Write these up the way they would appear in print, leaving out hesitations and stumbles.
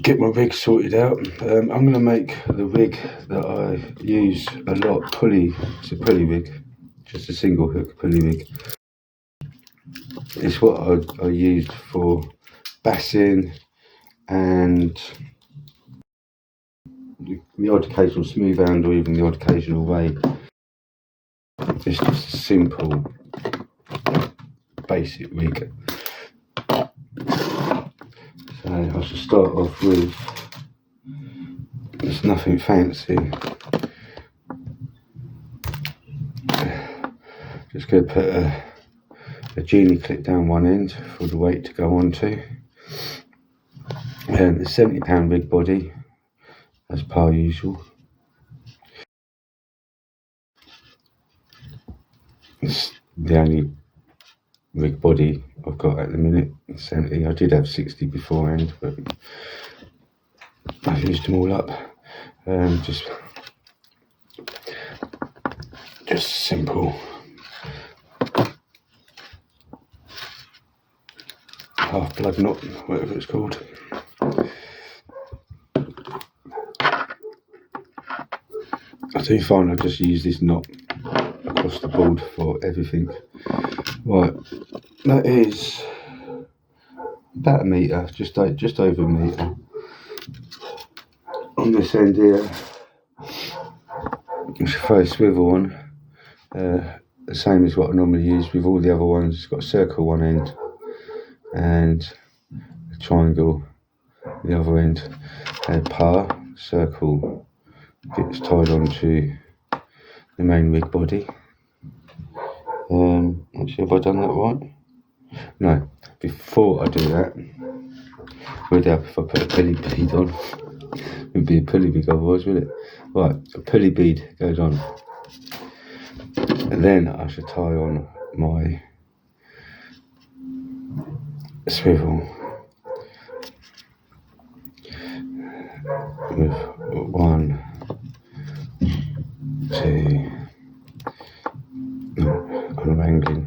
get my rig sorted out. I'm going to make the rig that I use a lot pulley. It's a pulley rig, just a single hook pulley rig. It's what I used for bassing and the odd occasional smooth hound, or even the odd occasional ray. It's just a simple basic rig. So I should start off with, there's nothing fancy. Just going to put a genie clip down one end for the weight to go onto. A £70 rig body, as per usual. It's the only rig body I've got at the minute, 70. I did have 60 beforehand, but I've used them all up. Just simple half blood knot, whatever it's called. I do find I just use this knot across the board for everything. Right, that is about a metre, just over a metre. On this end here, I should throw a swivel on, the same as what I normally use with all the other ones. It's got a circle one end and a triangle the other end. Par circle gets tied onto the main rig body. Actually, have I done that right? No, before I do that, would help if I put a pulley bead on. It would be a pulley rig otherwise, would it? Right, a pulley bead goes on. And then I should tie on my swivel with 1, 2. I'm angling.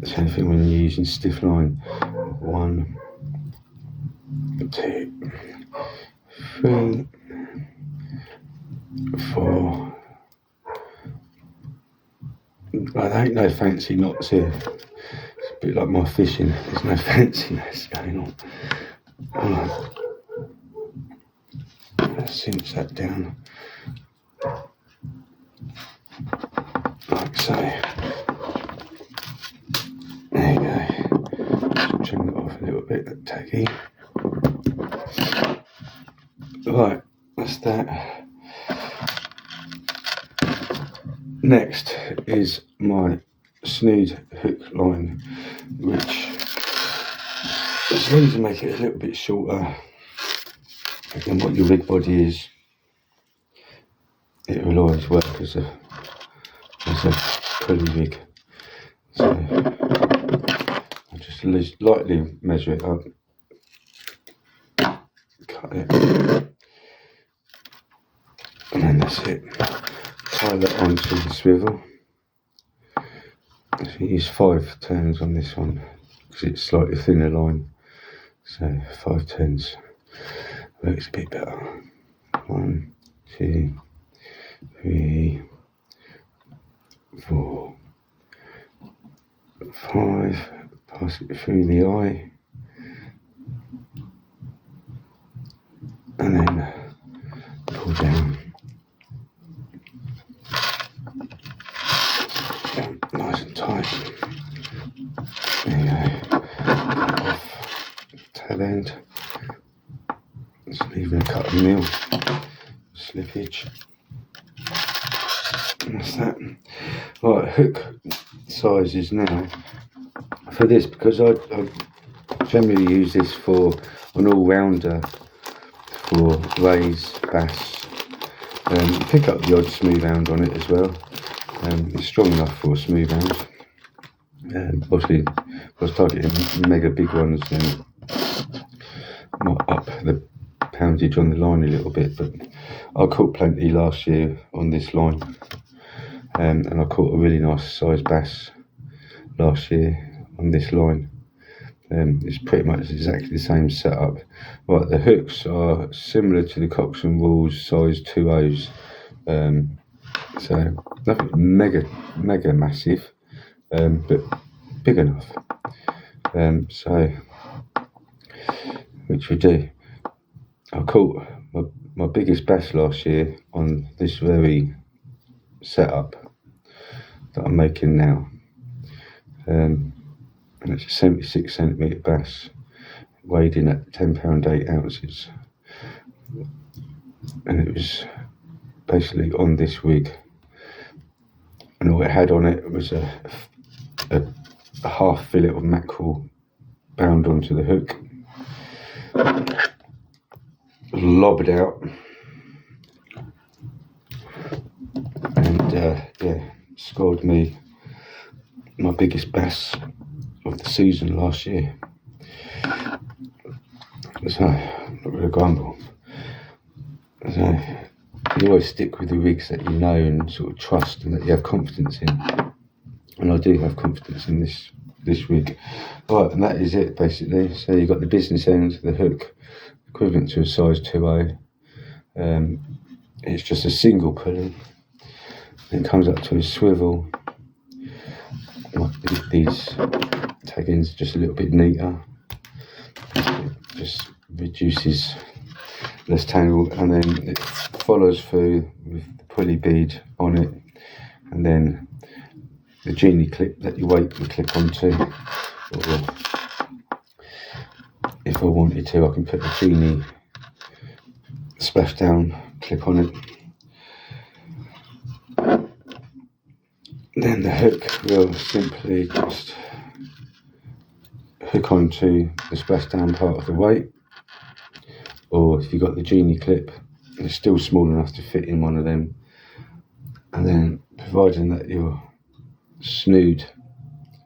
The same thing when you're using stiff line. 1, 2, 3, 4. There ain't no fancy knots here. It's a bit like my fishing. There's no fanciness going on. Let's cinch that down. Like so. There you go. Just trim it off a little bit, that taggy. Right, that's that. Next is my snood hook line, which, as long as you make it a little bit shorter than what your rig body is, it will always work as a pulley rig. So I just lightly measure it up, cut it, and then that's it. Tie that onto the swivel. So use 5 turns on this one because it's slightly thinner line, so 5 turns works a bit better. 1, 2, 3, 4, 5. Pass it through the eye, and then pull down. Nice and tight. There you go. Off tail end. Just leaving a cut of meal, slippage. And that's that. Right, hook sizes now. For this, because I generally use this for an all-rounder for rays, bass. You pick up the odd smooth hound on it as well. It's strong enough for a smooth hound. Obviously, if I was targeting mega big ones, then I might up the poundage on the line a little bit. But I caught plenty last year on this line, and I caught a really nice sized bass last year on this line. It's pretty much exactly the same setup. Right, the hooks are similar to the Cox and Walls size 2.0s. So nothing mega massive, but big enough. So which we do. I caught my biggest bass last year on this very setup that I'm making now. And it's a 76 centimetre bass, weighed in at £10 8 ounces. And it was basically on this rig. And all it had on it was a half fillet of mackerel bound onto the hook, lobbed out, and scored me my biggest bass of the season last year. So, not really grumble. So, you always stick with the rigs that you know and sort of trust and that you have confidence in. And I do have confidence in this rig. Right, and that is it basically. So you've got the business end, the hook, equivalent to a size 2.0. It's just a single pulley. It comes up to a swivel. These tag-ins are just a little bit neater. It just reduces less tangle, and then it follows through with the pulley bead on it, and then the genie clip that your weight can clip onto. Or if I wanted to, I can put a genie splashdown clip on it. Then the hook will simply just hook onto the splashdown part of the weight, or if you've got the genie clip, it's still small enough to fit in one of them. And then, providing that your snood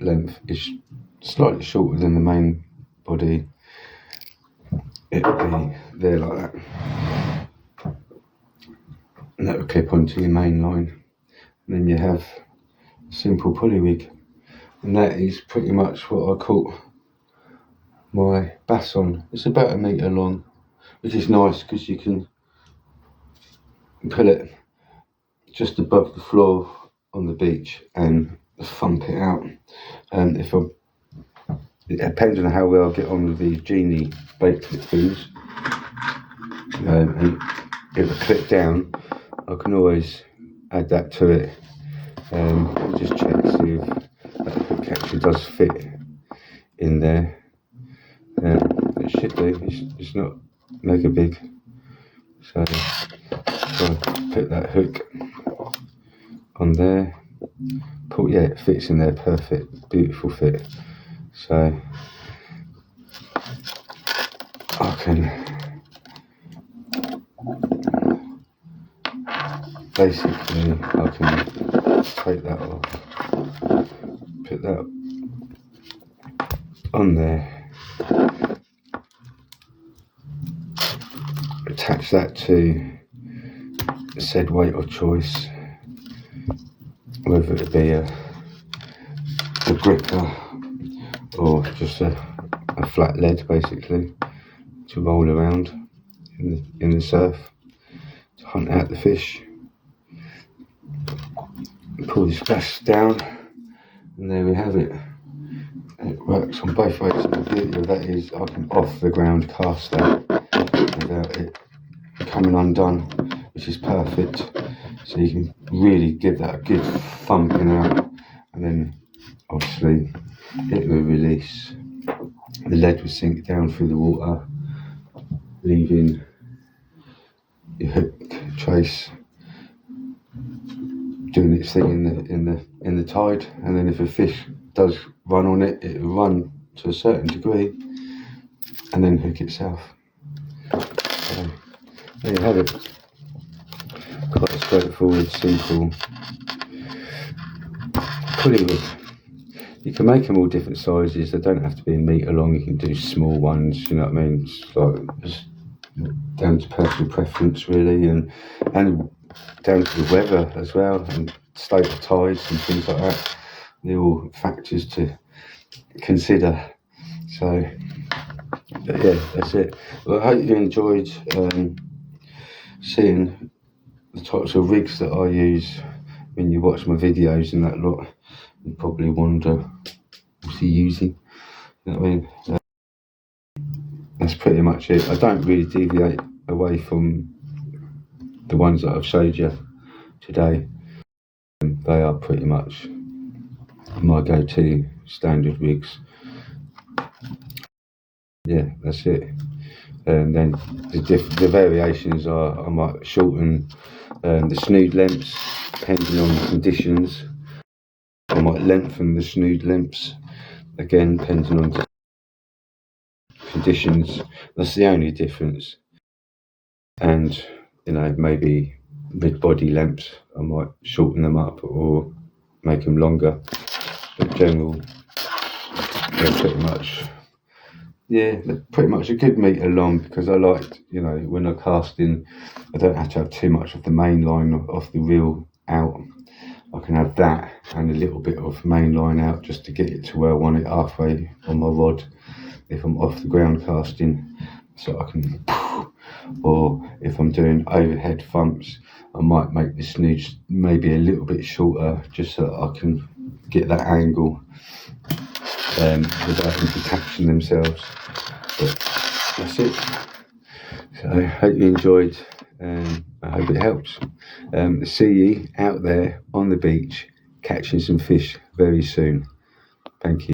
length is slightly shorter than the main body, it'll be there like that, and that will clip onto your main line. And then you have a simple pulley rig, and that is pretty much what I caught my bass on. It's about 1 metre long, which is nice because you can pull it just above the floor on the beach and thump it out. And it depends on how well I get on with the genie bait clip things, and it will clip down. I can always add that to it, and just check to see if that hook actually does fit in there. It should do. It's not mega big, so put that hook on there. It fits in there perfect, beautiful fit. So I can take that off, put that on there, attach that to said weight of choice, whether it be a gripper or just a flat lead, basically, to roll around in the surf to hunt out the fish. Pull the splash down, and there we have it. It works on both ways. The beauty of that is I can off the ground cast that without it coming undone, which is perfect. So you can really give that a good thumping out, and then obviously it will release. The lead will sink down through the water, leaving your hook trace doing its thing in the tide, and then if a fish does run on it, it will run to a certain degree and then hook itself. So there you have it. Quite a straightforward, simple pulley rig. You can make them all different sizes. They don't have to be 1 metre long. You can do small ones, you know what I mean? It's like just down to personal preference, really, and down to the weather as well, and state of tides and things like that. They're all factors to consider. So, but yeah, that's it. Well, I hope you enjoyed seeing the types of rigs that I use. When you watch my videos and that lot, you probably wonder, what's he using? You know what I mean? That's pretty much it. I don't really deviate away from the ones that I've showed you today. They are pretty much my go-to standard rigs. Yeah, that's it. And then the variations are, I might shorten the snood lengths depending on the conditions. I might lengthen the snood lengths again depending on conditions. That's the only difference. And maybe mid-body lengths, I might shorten them up or make them longer. But general, they're pretty much a good metre long, because I like, when I'm casting, I don't have to have too much of the main line of the reel out. I can have that and a little bit of main line out just to get it to where I want it halfway on my rod if I'm off the ground casting, so I can, or if I'm doing overhead thumps, I might make the snoods maybe a little bit shorter just so that I can get that angle without them detaching themselves. But that's it. So I hope you enjoyed, and I hope it helps. See you out there on the beach catching some fish very soon. Thank you.